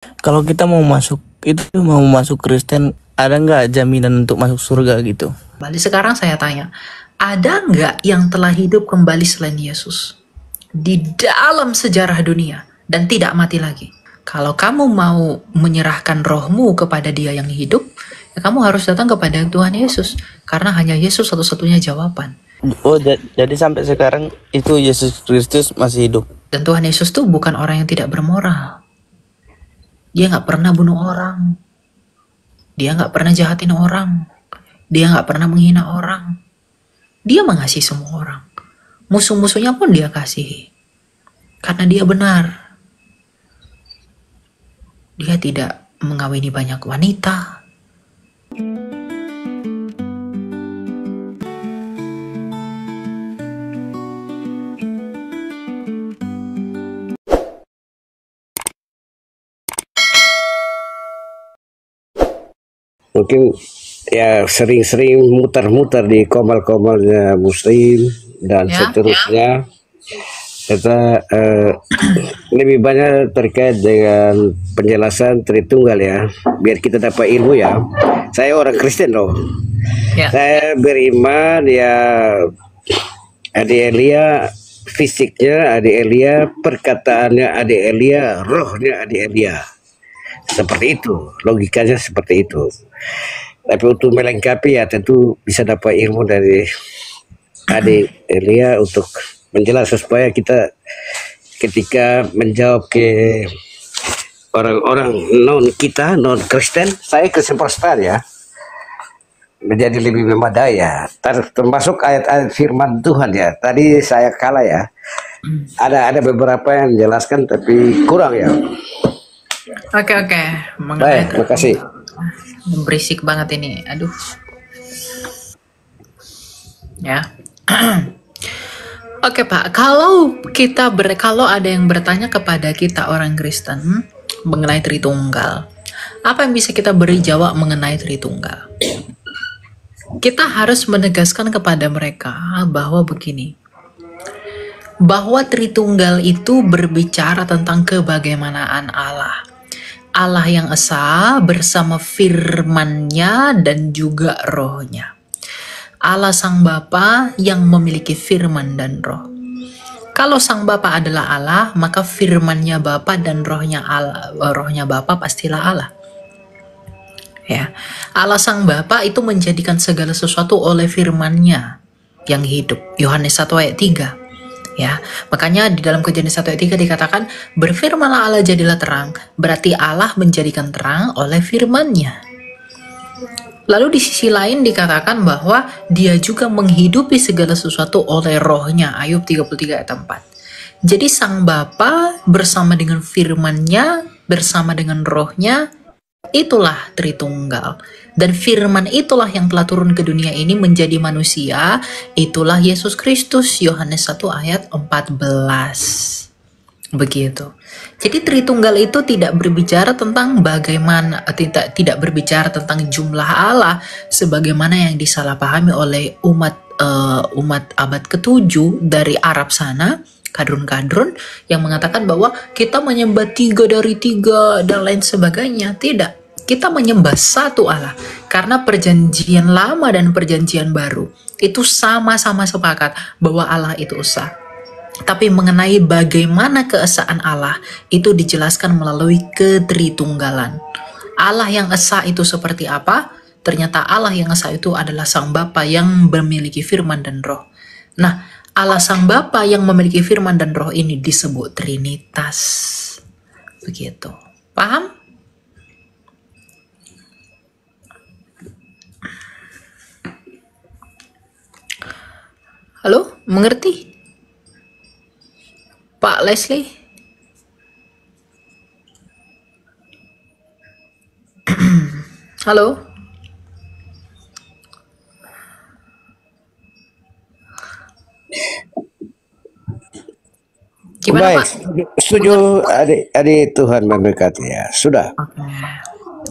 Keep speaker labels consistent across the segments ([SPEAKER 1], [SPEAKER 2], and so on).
[SPEAKER 1] Kalau kita mau masuk Kristen, ada nggak jaminan untuk masuk surga gitu?
[SPEAKER 2] Kembali sekarang saya tanya, ada nggak yang telah hidup kembali selain Yesus di dalam sejarah dunia dan tidak mati lagi? Kalau kamu mau menyerahkan rohmu kepada Dia yang hidup, ya kamu harus datang kepada Tuhan Yesus, karena hanya Yesus satu-satunya jawaban.
[SPEAKER 1] Oh, jadi sampai sekarang itu Yesus Kristus masih hidup.
[SPEAKER 2] Dan Tuhan Yesus tuh bukan orang yang tidak bermoral. Dia nggak pernah bunuh orang. Dia nggak pernah jahatin orang. Dia nggak pernah menghina orang. Dia mengasihi semua orang. Musuh-musuhnya pun dia kasihi. Karena dia benar. Dia tidak mengawini banyak wanita.
[SPEAKER 3] Mungkin ya sering-sering muter-muter di komal-komalnya Muslim dan seterusnya. Kita lebih banyak terkait dengan penjelasan Tritunggal ya, biar kita dapat ilmu ya. Saya orang Kristen loh. Saya beriman ya, Adik Elia fisiknya Adik Elia, perkataannya Adik Elia, rohnya Adik Elia. Seperti itu, logikanya seperti itu. Tapi untuk melengkapi ya tentu bisa dapat ilmu dari Adik Elia untuk menjelaskan supaya kita ketika menjawab ke orang-orang non Kristen, saya Kristen Protestan ya, menjadi lebih memadai ya, termasuk ayat-ayat firman Tuhan ya. Tadi saya kalah ya, ada beberapa yang menjelaskan tapi kurang ya.
[SPEAKER 2] Oke.
[SPEAKER 3] Baik, terima kasih.
[SPEAKER 2] Berisik banget ini, aduh. Ya. Oke Pak, kalau ada yang bertanya kepada kita orang Kristen mengenai Tritunggal, apa yang bisa kita beri jawab mengenai Tritunggal? Kita harus menegaskan kepada mereka bahwa begini, bahwa Tritunggal itu berbicara tentang kebagaimanaan Allah. Allah yang esa bersama firman-Nya dan juga rohnya. Allah Sang Bapa yang memiliki firman dan roh. Kalau Sang Bapa adalah Allah, maka firman-Nya Bapa dan rohnya Bapa pastilah Allah. Ya. Allah Sang Bapa itu menjadikan segala sesuatu oleh firman-Nya yang hidup. Yohanes 1 ayat 3. Ya, makanya di dalam Kejadian 1 ayat 3 dikatakan, berfirmanlah Allah jadilah terang, berarti Allah menjadikan terang oleh firman-Nya. Lalu di sisi lain dikatakan bahwa dia juga menghidupi segala sesuatu oleh rohnya. Ayub 33 ayat 4. Jadi Sang Bapa bersama dengan firman-Nya, bersama dengan rohnya, itulah Tritunggal. Dan firman itulah yang telah turun ke dunia ini menjadi manusia. Itulah Yesus Kristus. Yohanes 1 ayat 14. Begitu. Jadi Tritunggal itu tidak berbicara tentang bagaimana, tidak berbicara tentang jumlah Allah sebagaimana yang disalahpahami oleh umat abad ke-7 dari Arab sana, kadrun-kadrun yang mengatakan bahwa kita menyembah 3 dari 3 dan lain sebagainya. Tidak, kita menyembah satu Allah karena perjanjian lama dan perjanjian baru itu sama-sama sepakat bahwa Allah itu esa. Tapi mengenai bagaimana keesaan Allah itu dijelaskan melalui ketritunggalan. Allah yang esa itu seperti apa? Ternyata Allah yang esa itu adalah Sang Bapa yang memiliki firman dan roh. Nah, Allah Sang Bapa yang memiliki firman dan roh ini disebut Trinitas. Begitu. Paham? Halo? Mengerti? Pak Leslie? Halo? Gimana
[SPEAKER 3] baik,
[SPEAKER 2] Pak?
[SPEAKER 3] setuju adik Tuhan memberkati ya. Sudah.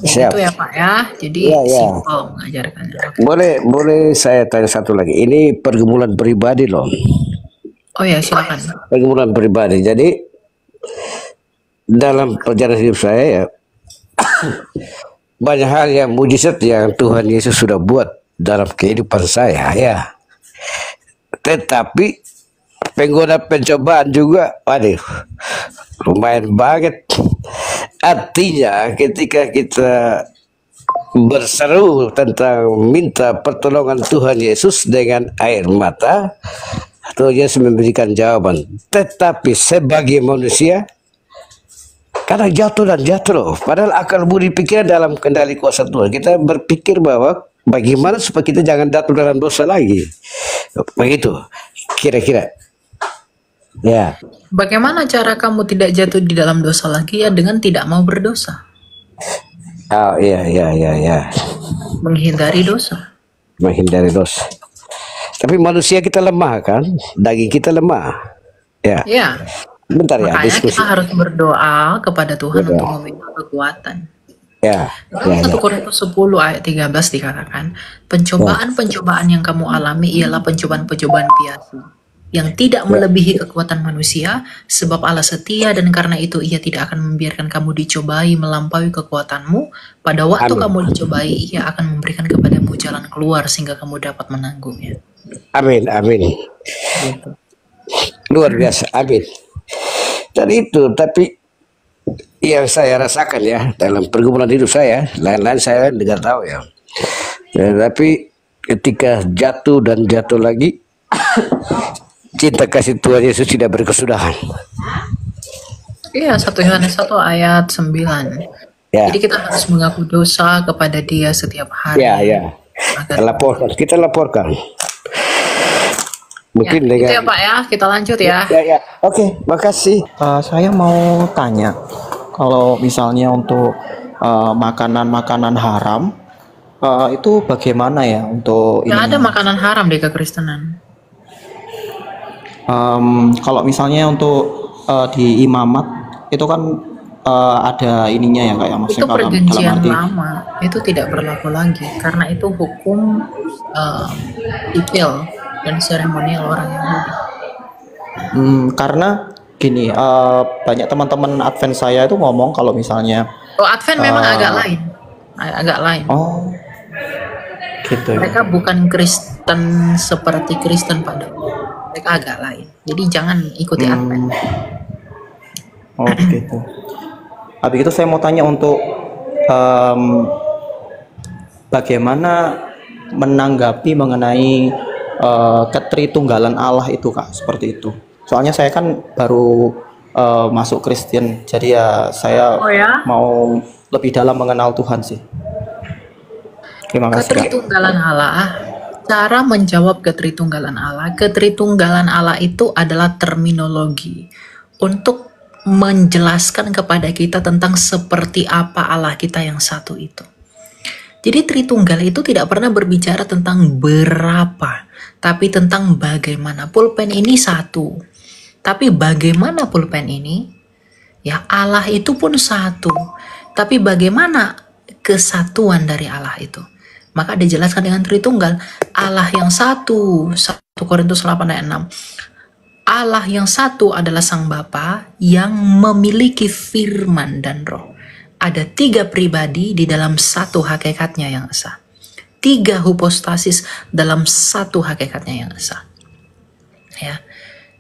[SPEAKER 2] Siap. Itu ya Pak ya. Jadi simpel mengajarkannya.
[SPEAKER 3] Boleh saya tanya satu lagi. Ini pergumulan pribadi loh.
[SPEAKER 2] Oh ya, silakan.
[SPEAKER 3] Pergumulan pribadi. Jadi dalam perjalanan hidup saya ya, banyak hal yang mujizat yang Tuhan Yesus sudah buat dalam kehidupan saya ya. Tetapi penggoda pencobaan juga, waduh, lumayan banget. Artinya ketika kita berseru tentang minta pertolongan Tuhan Yesus dengan air mata, Tuhan Yesus memberikan jawaban. Tetapi sebagai manusia, kadang jatuh dan jatuh. Padahal akal budi pikiran dalam kendali kuasa Tuhan. Kita berpikir bahwa bagaimana supaya kita jangan jatuh dalam dosa lagi. Begitu kira-kira. Ya.
[SPEAKER 2] Bagaimana cara kamu tidak jatuh di dalam dosa lagi? Ya dengan tidak mau berdosa.
[SPEAKER 3] Oh iya.
[SPEAKER 2] Menghindari dosa.
[SPEAKER 3] Menghindari dosa. Tapi manusia kita lemah kan? Daging kita lemah. Ya.
[SPEAKER 2] Ya.
[SPEAKER 3] Bentar ya,
[SPEAKER 2] Makanya
[SPEAKER 3] diskusi.
[SPEAKER 2] kita harus berdoa kepada Tuhan
[SPEAKER 3] Berdoa.
[SPEAKER 2] untuk meminta kekuatan.
[SPEAKER 3] Ya.
[SPEAKER 2] Dalam 1 Korintus 10 ayat 13 dikatakan, pencobaan-pencobaan yang kamu alami ialah pencobaan-pencobaan biasa yang tidak melebihi kekuatan manusia, sebab Allah setia dan karena itu Ia tidak akan membiarkan kamu dicobai melampaui kekuatanmu. Pada waktu
[SPEAKER 3] Amin.
[SPEAKER 2] kamu dicobai, Ia akan memberikan kepadamu jalan keluar sehingga kamu dapat menanggungnya.
[SPEAKER 3] Amin.
[SPEAKER 2] Gitu.
[SPEAKER 3] Luar biasa. Amin. Dan itu, tapi yang saya rasakan ya dalam pergumulan hidup saya, lain-lain saya tidak tahu ya. Tapi ketika jatuh dan jatuh lagi, cinta kasih Tuhan Yesus tidak berkesudahan.
[SPEAKER 2] Iya, 1 Yohanes 1 ayat 9.
[SPEAKER 3] Ya,
[SPEAKER 2] Jadi kita harus mengaku dosa kepada Dia setiap hari.
[SPEAKER 3] ya. Kita laporkan. Mungkin
[SPEAKER 2] Itu ya
[SPEAKER 3] dengan
[SPEAKER 2] Pak ya, kita lanjut ya.
[SPEAKER 3] ya. Oke, makasih.
[SPEAKER 1] Saya mau tanya, kalau misalnya untuk makanan-makanan haram, itu bagaimana ya untuk
[SPEAKER 2] Nggak ada
[SPEAKER 1] ininya?
[SPEAKER 2] makanan haram di kekristenan.
[SPEAKER 1] Kalau misalnya untuk di imamat itu kan ada ininya ya kayak
[SPEAKER 2] Itu
[SPEAKER 1] maksudnya kalau dalam
[SPEAKER 2] perjanjian
[SPEAKER 1] arti
[SPEAKER 2] lama, itu tidak berlaku lagi karena itu hukum detail dan seremonial orang Yahudi.
[SPEAKER 1] karena gini, banyak teman-teman Advent saya itu ngomong kalau misalnya
[SPEAKER 2] Kalau Advent memang agak lain, agak lain.
[SPEAKER 1] oh gitu ya.
[SPEAKER 2] Mereka bukan Kristen seperti Kristen pada umumnya. Mereka agak lain. Jadi jangan ikuti Advent.
[SPEAKER 1] Oh gitu. Habis itu saya mau tanya untuk bagaimana menanggapi mengenai ketritunggalan Allah itu Kak, seperti itu. Soalnya saya kan baru masuk Kristen, jadi ya saya
[SPEAKER 2] Oh ya?
[SPEAKER 1] mau lebih dalam mengenal Tuhan sih. Terima kasih Kak.
[SPEAKER 2] Ketritunggalan Allah, cara menjawab ketritunggalan Allah itu adalah terminologi untuk menjelaskan kepada kita tentang seperti apa Allah kita yang satu itu. Jadi Tritunggal itu tidak pernah berbicara tentang berapa, tapi tentang bagaimana. Pulpen ini satu, tapi bagaimana pulpen ini? Ya Allah itu pun satu, tapi bagaimana kesatuan dari Allah itu? Maka dijelaskan dengan Tritunggal. Allah yang satu, 1 Korintus 8 ayat 6. Allah yang satu adalah Sang Bapa yang memiliki firman dan roh. Ada 3 pribadi di dalam satu hakikatnya yang esa. 3 hypostasis dalam satu hakikatnya yang esa. Ya.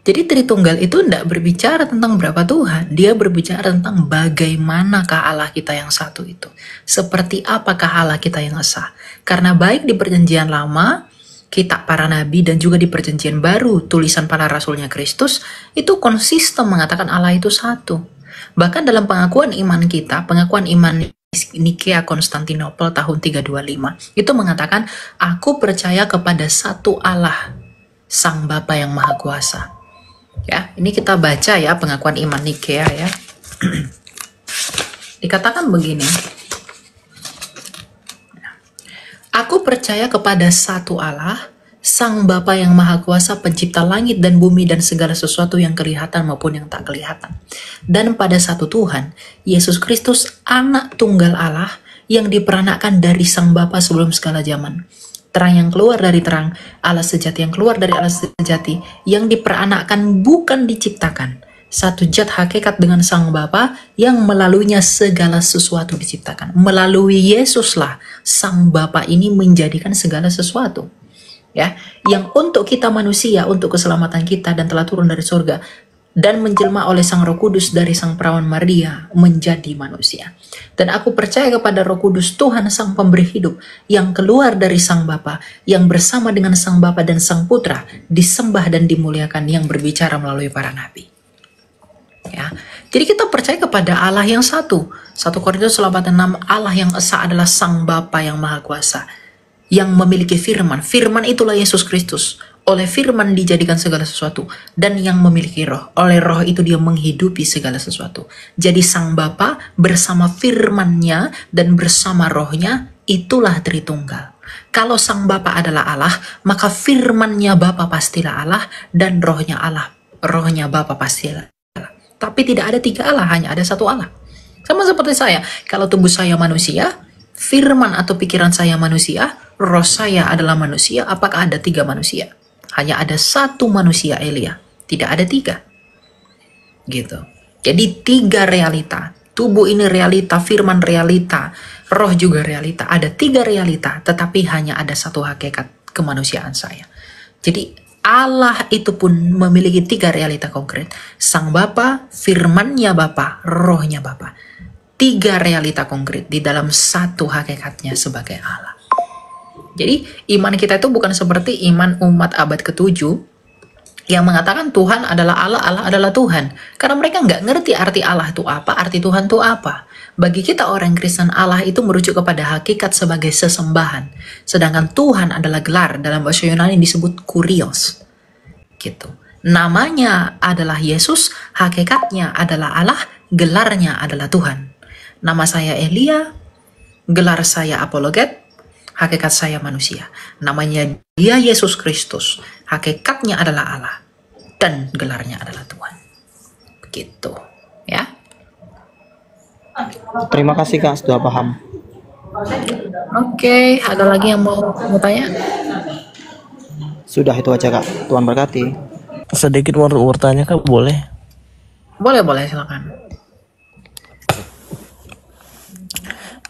[SPEAKER 2] Jadi Tritunggal itu tidak berbicara tentang berapa Tuhan. Dia berbicara tentang bagaimanakah Allah kita yang satu itu. Seperti apakah Allah kita yang esa. Karena baik di perjanjian lama, kitab para nabi, dan juga di perjanjian baru, tulisan para rasulnya Kristus, itu konsisten mengatakan Allah itu satu. Bahkan dalam pengakuan iman kita, pengakuan iman Nikea Konstantinopel tahun 325, itu mengatakan, aku percaya kepada satu Allah, Sang Bapa yang Maha Kuasa. Ya, ini kita baca ya pengakuan iman Nikea ya. Dikatakan begini. Aku percaya kepada satu Allah, Sang Bapa yang Maha Kuasa, pencipta langit dan bumi dan segala sesuatu yang kelihatan maupun yang tak kelihatan. Dan pada satu Tuhan, Yesus Kristus, anak tunggal Allah, yang diperanakkan dari Sang Bapa sebelum segala zaman. Terang yang keluar dari terang, Allah sejati yang keluar dari Allah sejati, yang diperanakkan bukan diciptakan, satu zat hakikat dengan Sang Bapa yang melaluinya segala sesuatu diciptakan. Melalui Yesuslah Sang Bapa ini menjadikan segala sesuatu. Ya, yang untuk kita manusia, untuk keselamatan kita dan telah turun dari surga dan menjelma oleh Sang Roh Kudus dari Sang Perawan Maria menjadi manusia. Dan aku percaya kepada Roh Kudus Tuhan Sang Pemberi Hidup yang keluar dari Sang Bapa, yang bersama dengan Sang Bapa dan Sang Putra disembah dan dimuliakan, yang berbicara melalui para nabi. Ya. Jadi kita percaya kepada Allah yang satu. 1 Korintus 8:6, Allah yang esa adalah Sang Bapa yang Maha Kuasa, yang memiliki firman. Firman itulah Yesus Kristus. Oleh firman dijadikan segala sesuatu, dan yang memiliki roh. Oleh roh itu dia menghidupi segala sesuatu. Jadi Sang Bapa bersama firmannya dan bersama rohnya, itulah Tritunggal. Kalau Sang Bapa adalah Allah, maka firmannya Bapa pastilah Allah, dan rohnya Allah. Rohnya Bapa pastilah Allah. Tapi tidak ada 3 Allah, hanya ada 1 Allah. Sama seperti saya, kalau tubuh saya manusia, firman atau pikiran saya manusia, roh saya adalah manusia, apakah ada 3 manusia? Hanya ada 1 manusia, Elia. Tidak ada 3. Gitu. Jadi 3 realita. Tubuh ini realita, firman realita, roh juga realita. Ada 3 realita, tetapi hanya ada 1 hakikat kemanusiaan saya. Jadi Allah itu pun memiliki 3 realita konkret. Sang Bapa, firmannya Bapa, rohnya Bapa. 3 realita konkret di dalam 1 hakikatnya sebagai Allah. Jadi iman kita itu bukan seperti iman umat abad ke-7 yang mengatakan Tuhan adalah Allah, Allah adalah Tuhan. Karena mereka nggak ngerti arti Allah itu apa, arti Tuhan itu apa. Bagi kita orang Kristen, Allah itu merujuk kepada hakikat sebagai sesembahan. Sedangkan Tuhan adalah gelar, dalam bahasa Yunani disebut kurios. Gitu. Namanya adalah Yesus, hakikatnya adalah Allah, gelarnya adalah Tuhan. Nama saya Elia, gelar saya apologet, hakikat saya manusia. Namanya dia Yesus Kristus. Hakikatnya adalah Allah. Dan gelarnya adalah Tuhan. Begitu. Ya.
[SPEAKER 1] Terima kasih Kak, sudah paham.
[SPEAKER 2] Oke, ada lagi yang mau tanya?
[SPEAKER 1] Sudah itu aja Kak. Tuhan berkati.
[SPEAKER 4] Sedikit mau tanya Kak, boleh?
[SPEAKER 2] Boleh, silakan.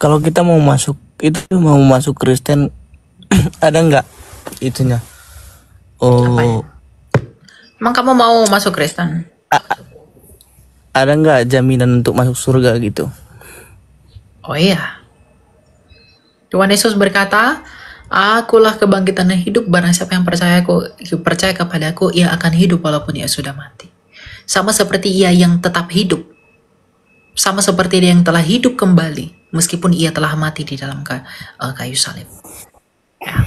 [SPEAKER 4] Kalau kita mau masuk Kristen, ada nggak itunya? Oh,
[SPEAKER 2] Emang kamu mau masuk Kristen?
[SPEAKER 4] ada nggak jaminan untuk masuk surga gitu?
[SPEAKER 2] Oh iya. Tuhan Yesus berkata, Akulah kebangkitan dan hidup, barang siapa yang percaya kepadaku, ia akan hidup walaupun ia sudah mati. Sama seperti ia yang tetap hidup. Sama seperti dia yang telah hidup kembali, meskipun ia telah mati di dalam kayu salib. Ya.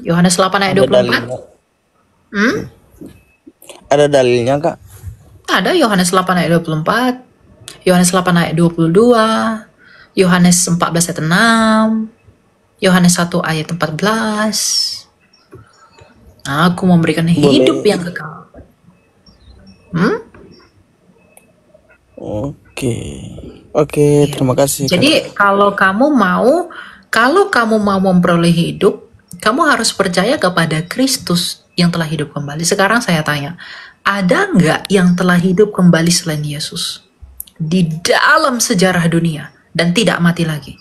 [SPEAKER 2] Yohanes 8 ayat 24.
[SPEAKER 4] Ada dalilnya Kak?
[SPEAKER 2] Ada Yohanes 8 ayat 24, Yohanes 8 ayat 22, Yohanes 14 ayat 6, Yohanes 1 ayat 14. Aku memberikan hidup yang kekal.
[SPEAKER 4] Oke, terima kasih.
[SPEAKER 2] Jadi kalau kamu mau memperoleh hidup, kamu harus percaya kepada Kristus yang telah hidup kembali. Sekarang saya tanya, ada nggak yang telah hidup kembali selain Yesus di dalam sejarah dunia dan tidak mati lagi?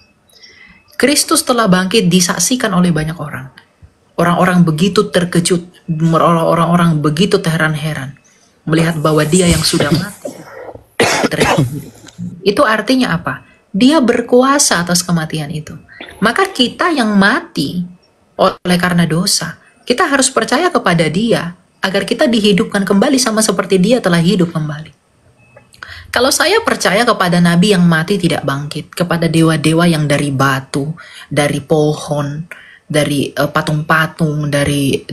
[SPEAKER 2] Kristus telah bangkit, disaksikan oleh banyak orang. Orang-orang begitu terkejut, orang-orang begitu terheran-heran melihat bahwa dia yang sudah mati ternyata hidup. Itu artinya apa? Dia berkuasa atas kematian itu. Maka kita yang mati oleh karena dosa, kita harus percaya kepada dia agar kita dihidupkan kembali sama seperti dia telah hidup kembali. Kalau saya percaya kepada nabi yang mati tidak bangkit, kepada dewa-dewa yang dari batu, dari pohon, dari patung-patung, dari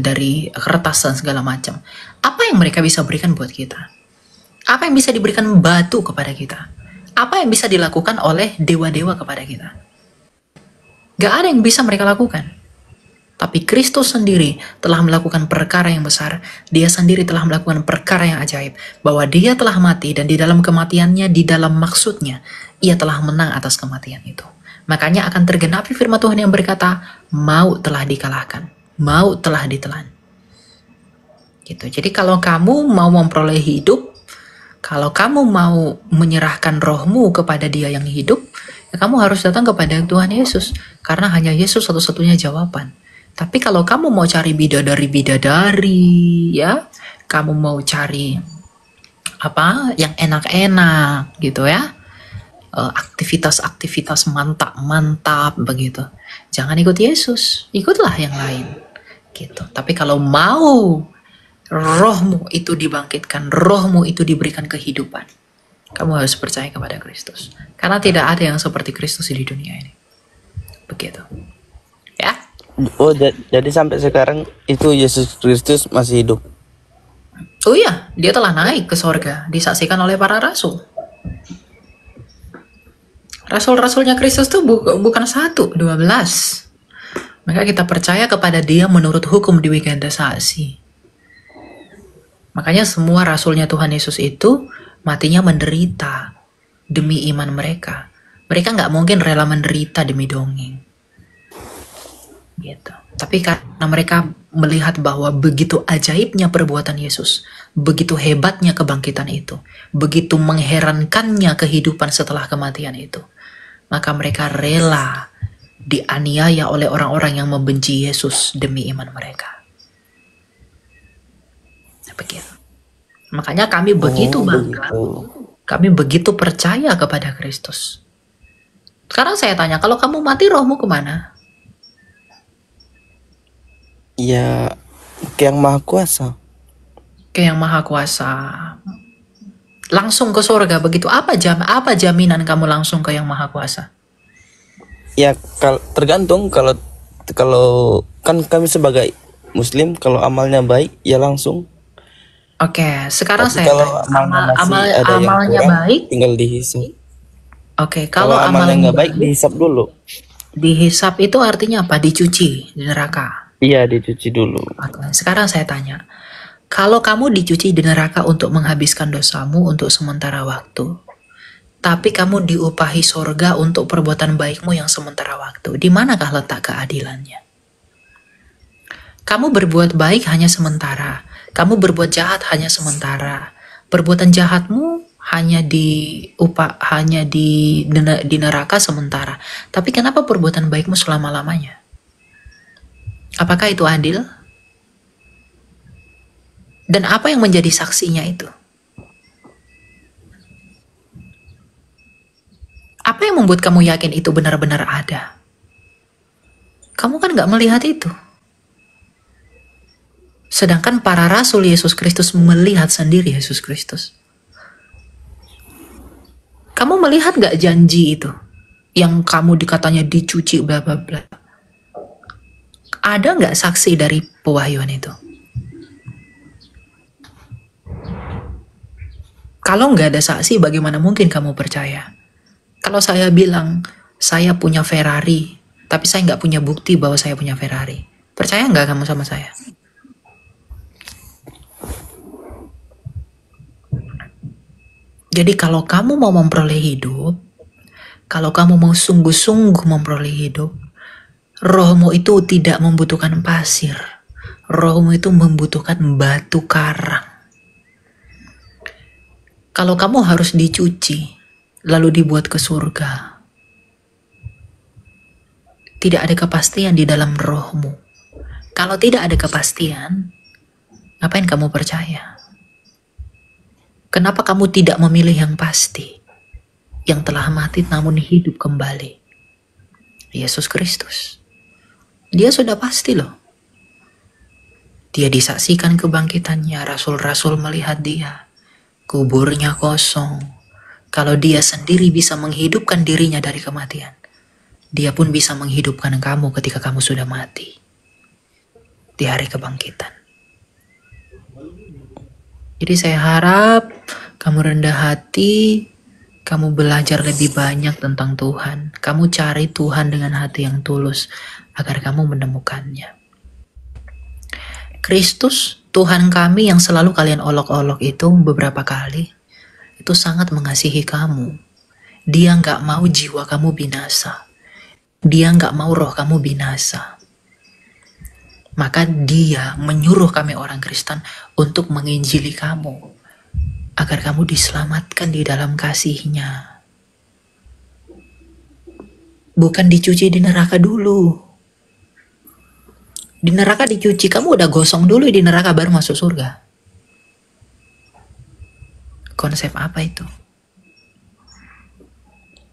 [SPEAKER 2] kertas dan segala macam, apa yang mereka bisa berikan buat kita? Apa yang bisa diberikan batu kepada kita? Apa yang bisa dilakukan oleh dewa-dewa kepada kita? Gak ada yang bisa mereka lakukan. Tapi Kristus sendiri telah melakukan perkara yang besar. Dia sendiri telah melakukan perkara yang ajaib. Bahwa dia telah mati dan di dalam kematiannya, di dalam maksudnya, ia telah menang atas kematian itu. Makanya akan tergenapi firman Tuhan yang berkata, maut telah dikalahkan, maut telah ditelan. Gitu. Jadi kalau kamu mau memperoleh hidup, kalau kamu mau menyerahkan rohmu kepada Dia yang hidup, ya kamu harus datang kepada Tuhan Yesus. Karena hanya Yesus satu-satunya jawaban. Tapi kalau kamu mau cari bidadari-bidadari, ya, kamu mau cari apa yang enak-enak gitu ya, aktivitas-aktivitas mantap-mantap begitu, jangan ikut Yesus, ikutlah yang lain gitu. Tapi kalau mau rohmu itu dibangkitkan, rohmu itu diberikan kehidupan, kamu harus percaya kepada Kristus. Karena tidak ada yang seperti Kristus di dunia ini. Begitu. Ya.
[SPEAKER 4] Oh, jadi sampai sekarang itu Yesus Kristus masih hidup.
[SPEAKER 2] Oh iya, dia telah naik ke sorga, disaksikan oleh para rasul. Rasul-rasulnya Kristus itu bukan 1, 12. Maka kita percaya kepada Dia menurut hukum diwigandasasi. Makanya semua rasulnya Tuhan Yesus itu matinya menderita demi iman mereka. Mereka nggak mungkin rela menderita demi dongeng. Gitu. Tapi karena mereka melihat bahwa begitu ajaibnya perbuatan Yesus, begitu hebatnya kebangkitan itu, begitu mengherankannya kehidupan setelah kematian itu, maka mereka rela dianiaya oleh orang-orang yang membenci Yesus demi iman mereka. Begitu. Makanya kami begitu bangga, kami begitu percaya kepada Kristus. Sekarang saya tanya, kalau kamu mati rohmu kemana?
[SPEAKER 4] Ya, ke Yang Maha Kuasa.
[SPEAKER 2] Ke Yang Maha Kuasa. Langsung ke surga begitu. Apa jaminan kamu langsung ke Yang Maha Kuasa?
[SPEAKER 4] Ya, tergantung kalau kan kami sebagai Muslim, kalau amalnya baik ya langsung.
[SPEAKER 2] Oke, sekarang
[SPEAKER 4] Tapi
[SPEAKER 2] saya
[SPEAKER 4] kalau
[SPEAKER 2] tanya,
[SPEAKER 4] amalnya ada yang
[SPEAKER 2] amalnya
[SPEAKER 4] kurang,
[SPEAKER 2] baik?
[SPEAKER 4] tinggal dihisap.
[SPEAKER 2] Oke,
[SPEAKER 4] Kalau
[SPEAKER 2] kalau
[SPEAKER 4] amalnya nggak baik dihisap dulu.
[SPEAKER 2] dihisap itu artinya apa? Dicuci di neraka.
[SPEAKER 4] Iya, dicuci dulu.
[SPEAKER 2] Oke, sekarang saya tanya, kalau kamu dicuci di neraka untuk menghabiskan dosamu untuk sementara waktu, tapi kamu diupahi sorga untuk perbuatan baikmu yang sementara waktu, di manakah letak keadilannya? Kamu berbuat baik hanya sementara, kamu berbuat jahat hanya sementara, perbuatan jahatmu hanya di neraka sementara. Tapi kenapa perbuatan baikmu selama-lamanya? Apakah itu adil? Dan apa yang menjadi saksinya itu? Apa yang membuat kamu yakin itu benar-benar ada? Kamu kan nggak melihat itu. Sedangkan para rasul Yesus Kristus melihat sendiri Yesus Kristus. Kamu melihat gak janji itu? Yang kamu dikatanya dicuci bla bla bla. Ada gak saksi dari pewahyuan itu? Kalau nggak ada saksi, bagaimana mungkin kamu percaya? Kalau saya bilang, saya punya Ferrari, tapi saya nggak punya bukti bahwa saya punya Ferrari. Percaya nggak kamu sama saya? Jadi kalau kamu mau memperoleh hidup, kalau kamu mau sungguh-sungguh memperoleh hidup, rohmu itu tidak membutuhkan pasir. Rohmu itu membutuhkan batu karang. Kalau kamu harus dicuci, lalu dibuat ke surga, tidak ada kepastian di dalam rohmu. Kalau tidak ada kepastian, ngapain kamu percaya? Kenapa kamu tidak memilih yang pasti, yang telah mati namun hidup kembali? Yesus Kristus. Dia sudah pasti loh. Dia disaksikan kebangkitannya, rasul-rasul melihat dia. Kuburnya kosong. Kalau dia sendiri bisa menghidupkan dirinya dari kematian, dia pun bisa menghidupkan kamu ketika kamu sudah mati. Di hari kebangkitan. Jadi saya harap kamu rendah hati, kamu belajar lebih banyak tentang Tuhan. Kamu cari Tuhan dengan hati yang tulus agar kamu menemukannya. Kristus, Tuhan kami yang selalu kalian olok-olok itu beberapa kali, itu sangat mengasihi kamu. Dia nggak mau jiwa kamu binasa. Dia nggak mau roh kamu binasa. Maka dia menyuruh kami orang Kristen untuk menginjili kamu, agar kamu diselamatkan di dalam kasih-Nya. Bukan dicuci di neraka dulu. Di neraka dicuci, kamu udah gosong dulu di neraka baru masuk surga. Konsep apa itu?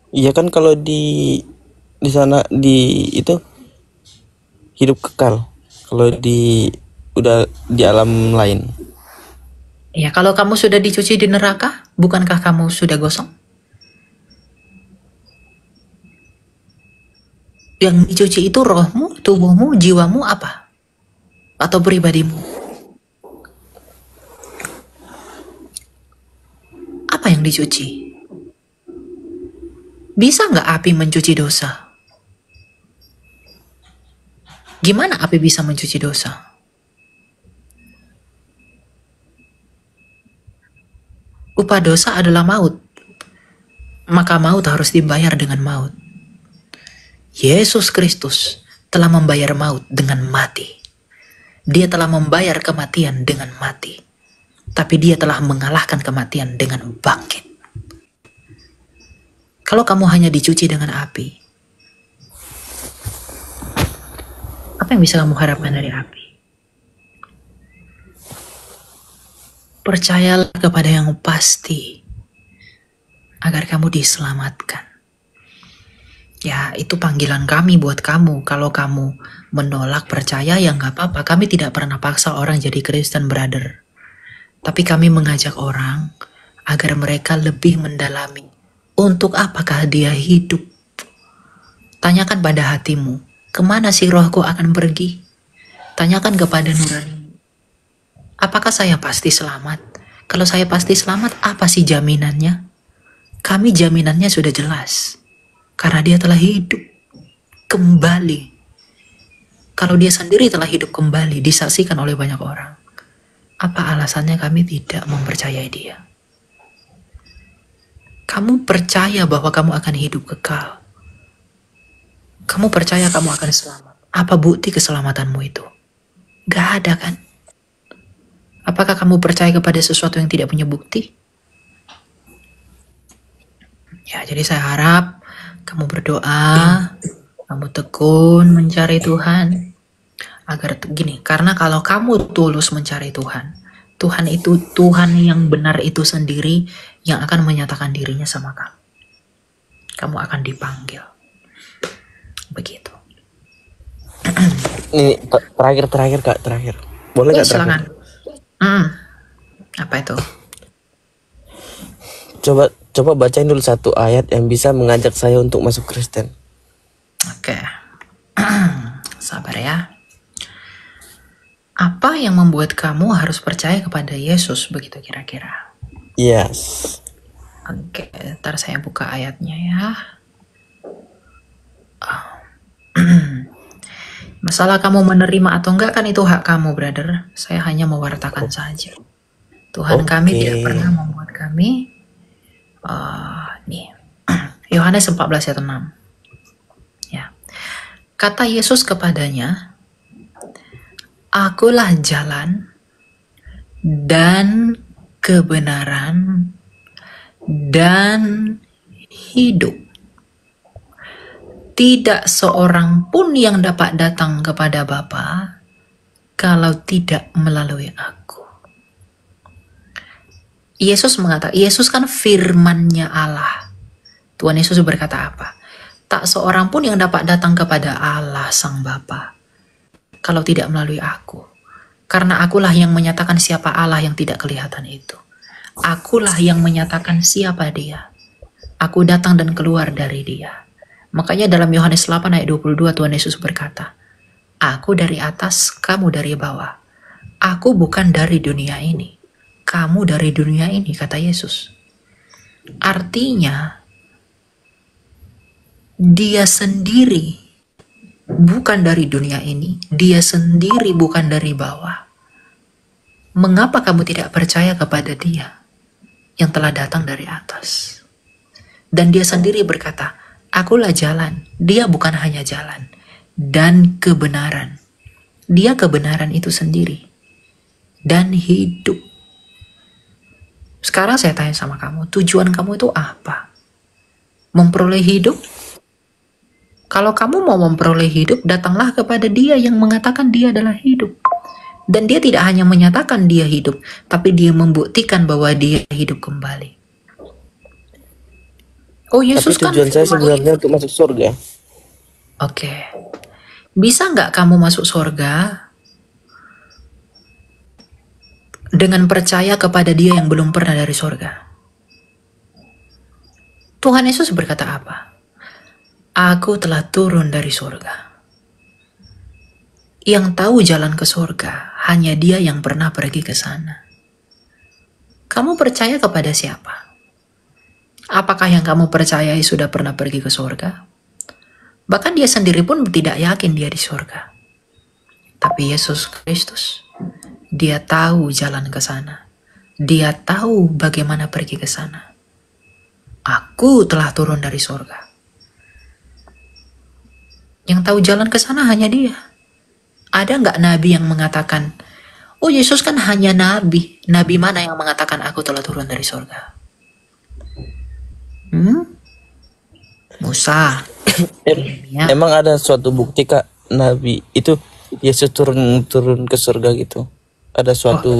[SPEAKER 4] Iya kan kalau di sana di itu hidup kekal. Kalau udah di alam lain.
[SPEAKER 2] Ya, kalau kamu sudah dicuci di neraka, bukankah kamu sudah gosong? Yang dicuci itu rohmu, tubuhmu, jiwamu apa? Atau pribadimu? Apa yang dicuci? Bisa nggak api mencuci dosa? Gimana api bisa mencuci dosa? Upah dosa adalah maut. Maka maut harus dibayar dengan maut. Yesus Kristus telah membayar maut dengan mati. Dia telah membayar kematian dengan mati. Tapi dia telah mengalahkan kematian dengan bangkit. Kalau kamu hanya dicuci dengan api, apa yang bisa kamu harapkan dari api? Percayalah kepada yang pasti, agar kamu diselamatkan. Ya, itu panggilan kami buat kamu. Kalau kamu menolak percaya, ya nggak apa-apa. Kami tidak pernah paksa orang jadi Kristen, brother. Tapi kami mengajak orang agar mereka lebih mendalami untuk apakah dia hidup. Tanyakan pada hatimu, kemana si rohku akan pergi? Tanyakan kepada nurani, apakah saya pasti selamat? Kalau saya pasti selamat, apa sih jaminannya? Kami jaminannya sudah jelas. Karena dia telah hidup kembali. Kalau dia sendiri telah hidup kembali, disaksikan oleh banyak orang. Apa alasannya kami tidak mempercayai dia? Kamu percaya bahwa kamu akan hidup kekal. Kamu percaya kamu akan selamat. Apa bukti keselamatanmu itu? Gak ada kan? Apakah kamu percaya kepada sesuatu yang tidak punya bukti? Ya, jadi saya harap kamu berdoa, kamu tekun mencari Tuhan. Agar gini, karena kalau kamu tulus mencari Tuhan, Tuhan itu Tuhan yang benar itu sendiri yang akan menyatakan dirinya sama kamu. Kamu akan dipanggil. Begitu.
[SPEAKER 4] Ini terakhir Kak, terakhir. Boleh Kak terakhir?
[SPEAKER 2] Silakan. Apa itu?
[SPEAKER 4] Coba bacain dulu satu ayat yang bisa mengajak saya untuk masuk Kristen.
[SPEAKER 2] Oke. Sabar ya. Apa yang membuat kamu harus percaya kepada Yesus begitu kira-kira?
[SPEAKER 4] Yes.
[SPEAKER 2] Oke, ntar saya buka ayatnya ya. Masalah kamu menerima atau enggak kan itu hak kamu, brother. Saya hanya mewartakan saja. Tuhan kami tidak pernah membuat kami nih. Yohanes 14 ayat 6. Ya. Kata Yesus kepadanya, Akulah jalan dan kebenaran dan hidup. Tidak seorang pun yang dapat datang kepada Bapa kalau tidak melalui aku. Yesus kan firman-Nya Allah. Tuhan Yesus berkata apa? Tak seorang pun yang dapat datang kepada Allah Sang Bapa kalau tidak melalui aku. Karena akulah yang menyatakan siapa Allah yang tidak kelihatan itu. Akulah yang menyatakan siapa dia. Aku datang dan keluar dari dia. Makanya dalam Yohanes 8 ayat 22 Tuhan Yesus berkata, Aku dari atas, kamu dari bawah. Aku bukan dari dunia ini. Kamu dari dunia ini, kata Yesus. Artinya, dia sendiri bukan dari dunia ini. Dia sendiri bukan dari bawah. Mengapa kamu tidak percaya kepada dia yang telah datang dari atas? Dan dia sendiri berkata, Akulah jalan. Dia bukan hanya jalan dan kebenaran Dia kebenaran itu sendiri dan hidup. Sekarang saya tanya sama kamu, tujuan kamu itu apa? Memperoleh hidup? Kalau kamu mau memperoleh hidup, datanglah kepada Dia yang mengatakan Dia adalah hidup. Dan Dia tidak hanya menyatakan Dia hidup, tapi Dia membuktikan bahwa Dia hidup kembali. Oh, Yesus
[SPEAKER 4] Tapi tujuan saya sebenarnya untuk masuk surga.
[SPEAKER 2] Oke. Bisa nggak kamu masuk surga dengan percaya kepada Dia yang belum pernah dari surga? Tuhan Yesus berkata apa? Aku telah turun dari surga. Yang tahu jalan ke surga hanya Dia yang pernah pergi ke sana. Kamu percaya kepada siapa? Apakah yang kamu percayai sudah pernah pergi ke surga? Bahkan Dia sendiri pun tidak yakin Dia di surga. Tapi Yesus Kristus, Dia tahu jalan ke sana. Dia tahu bagaimana pergi ke sana. Aku telah turun dari surga. Yang tahu jalan ke sana hanya Dia. Ada nggak nabi yang mengatakan, oh Yesus kan hanya nabi. Nabi mana yang mengatakan aku telah turun dari surga? Musa. Yeremia.
[SPEAKER 4] Emang ada suatu bukti Kak, Nabi itu Yesus turun ke surga gitu? Ada suatu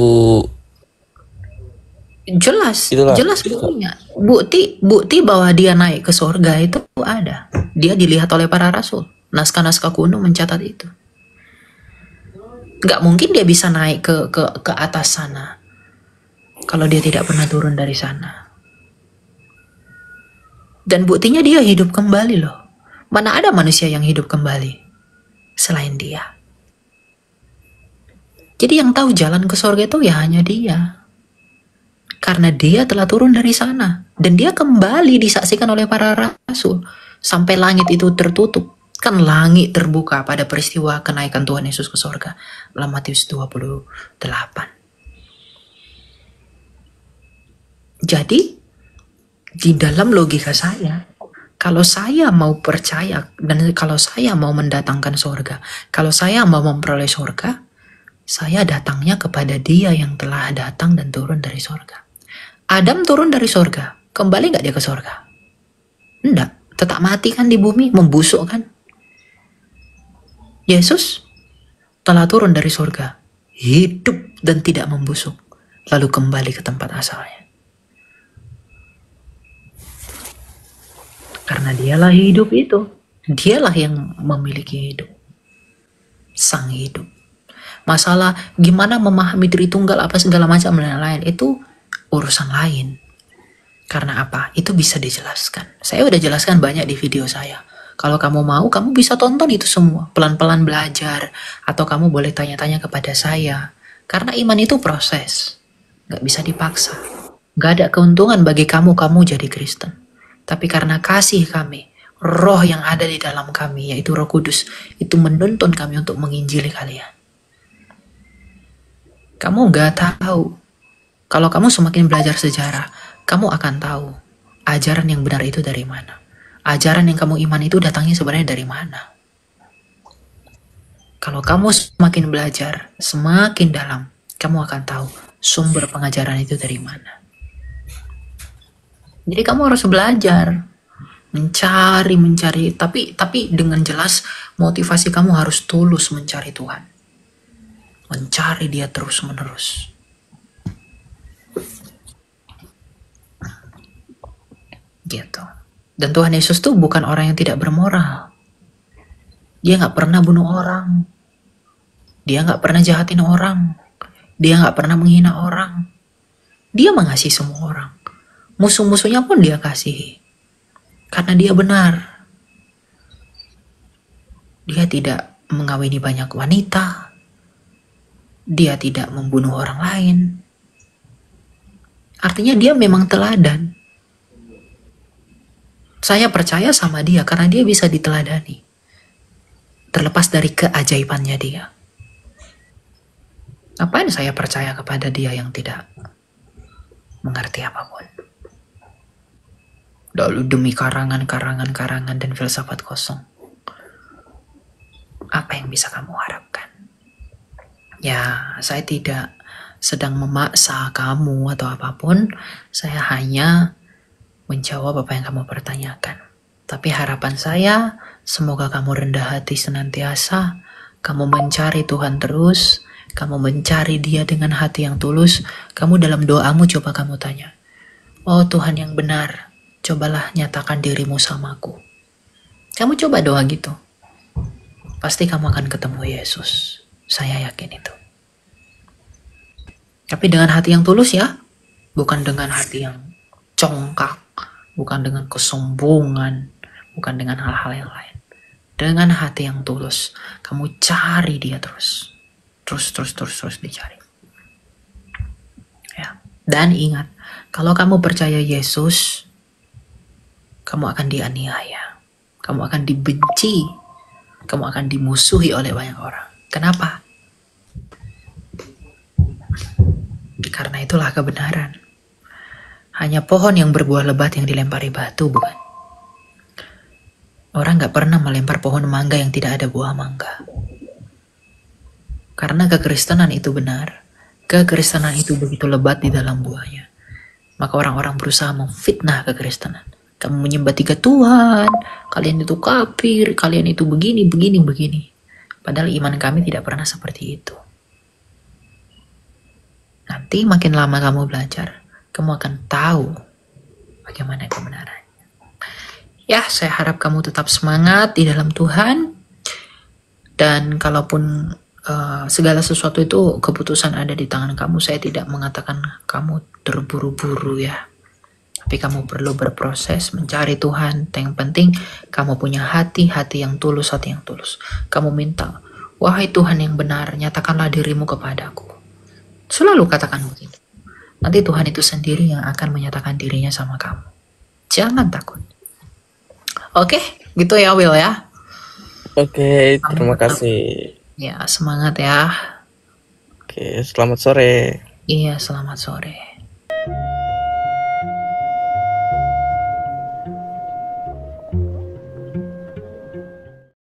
[SPEAKER 2] jelas
[SPEAKER 4] itulah.
[SPEAKER 2] Jelas buktinya. Bukti bahwa Dia naik ke surga itu ada. Dia dilihat oleh para rasul. Naskah-naskah kuno mencatat itu. Nggak mungkin Dia bisa naik ke atas sana kalau Dia tidak pernah turun dari sana. Dan buktinya Dia hidup kembali loh. Mana ada manusia yang hidup kembali selain Dia. Jadi yang tahu jalan ke surga itu ya hanya Dia. Karena Dia telah turun dari sana. Dan Dia kembali disaksikan oleh para rasul. Sampai langit itu tertutup. Kan langit terbuka pada peristiwa kenaikan Tuhan Yesus ke surga. Dalam Matius 28. Jadi, di dalam logika saya, kalau saya mau percaya dan kalau saya mau mendatangkan surga, kalau saya mau memperoleh surga, saya datangnya kepada Dia yang telah datang dan turun dari surga. Adam turun dari surga, kembali nggak dia ke surga? Enggak, tetap mati kan di bumi, membusuk kan? Yesus telah turun dari surga, hidup dan tidak membusuk, lalu kembali ke tempat asalnya. Karena Dialah hidup itu. Dialah yang memiliki hidup. Sang hidup. Masalah gimana memahami Tritunggal apa segala macam dan lain itu urusan lain. Karena apa? Itu bisa dijelaskan. Saya udah jelaskan banyak di video saya. Kalau kamu mau, kamu bisa tonton itu semua. Pelan-pelan belajar. Atau kamu boleh tanya-tanya kepada saya. Karena iman itu proses. Gak bisa dipaksa. Gak ada keuntungan bagi kamu jadi Kristen. Tapi karena kasih kami, roh yang ada di dalam kami, yaitu Roh Kudus, itu menuntun kami untuk menginjili kalian. Kamu gak tahu. Kalau kamu semakin belajar sejarah, kamu akan tahu ajaran yang benar itu dari mana. Ajaran yang kamu iman itu datangnya sebenarnya dari mana. Kalau kamu semakin belajar, semakin dalam, kamu akan tahu sumber pengajaran itu dari mana. Jadi kamu harus belajar, mencari, tapi dengan jelas motivasi kamu harus tulus mencari Tuhan. Mencari Dia terus-menerus. Gitu. Dan Tuhan Yesus tuh bukan orang yang tidak bermoral. Dia gak pernah bunuh orang. Dia gak pernah jahatin orang. Dia gak pernah menghina orang. Dia mengasihi semua orang. Musuh-musuhnya pun Dia kasihi. Karena Dia benar. Dia tidak mengawini banyak wanita. Dia tidak membunuh orang lain. Artinya Dia memang teladan. Saya percaya sama Dia karena Dia bisa diteladani. Terlepas dari keajaibannya Dia. Ngapain saya percaya kepada Dia yang tidak mengerti apapun? Lalu demi karangan dan filsafat kosong. Apa yang bisa kamu harapkan? Ya, saya tidak sedang memaksa kamu atau apapun. Saya hanya menjawab apa yang kamu pertanyakan. Tapi harapan saya, semoga kamu rendah hati senantiasa, kamu mencari Tuhan terus, kamu mencari Dia dengan hati yang tulus. Kamu dalam doamu coba kamu tanya, oh Tuhan yang benar, cobalah nyatakan dirimu samaku. Kamu coba doa gitu. Pasti kamu akan ketemu Yesus. Saya yakin itu. Tapi dengan hati yang tulus ya. Bukan dengan hati yang congkak. Bukan dengan kesombongan. Bukan dengan hal-hal yang lain. Dengan hati yang tulus. Kamu cari Dia terus. Terus dicari. Ya. Dan ingat. Kalau kamu percaya Yesus. Kamu akan dianiaya. Kamu akan dibenci. Kamu akan dimusuhi oleh banyak orang. Kenapa? Karena itulah kebenaran. Hanya pohon yang berbuah lebat yang dilempari batu, bukan? Orang gak pernah melempar pohon mangga yang tidak ada buah mangga. Karena kekristenan itu benar. Kekristenan itu begitu lebat di dalam buahnya. Maka orang-orang berusaha memfitnah kekristenan. Kamu menyembah 3 Tuhan, kalian itu kafir, kalian itu begini. Padahal iman kami tidak pernah seperti itu. Nanti makin lama kamu belajar, kamu akan tahu bagaimana kebenarannya. Ya, saya harap kamu tetap semangat di dalam Tuhan. Dan kalaupun segala sesuatu itu keputusan ada di tangan kamu, saya tidak mengatakan kamu terburu-buru ya. Tapi kamu perlu berproses mencari Tuhan. Yang penting kamu punya hati yang tulus, Kamu minta, wahai Tuhan yang benar, nyatakanlah dirimu kepadaku. Selalu katakan begitu. Nanti Tuhan itu sendiri yang akan menyatakan dirinya sama kamu. Jangan takut. Oke, gitu ya Will ya.
[SPEAKER 4] Oke, terima kasih.
[SPEAKER 2] Ya, semangat ya.
[SPEAKER 4] Oke, selamat sore.
[SPEAKER 2] Iya, selamat sore.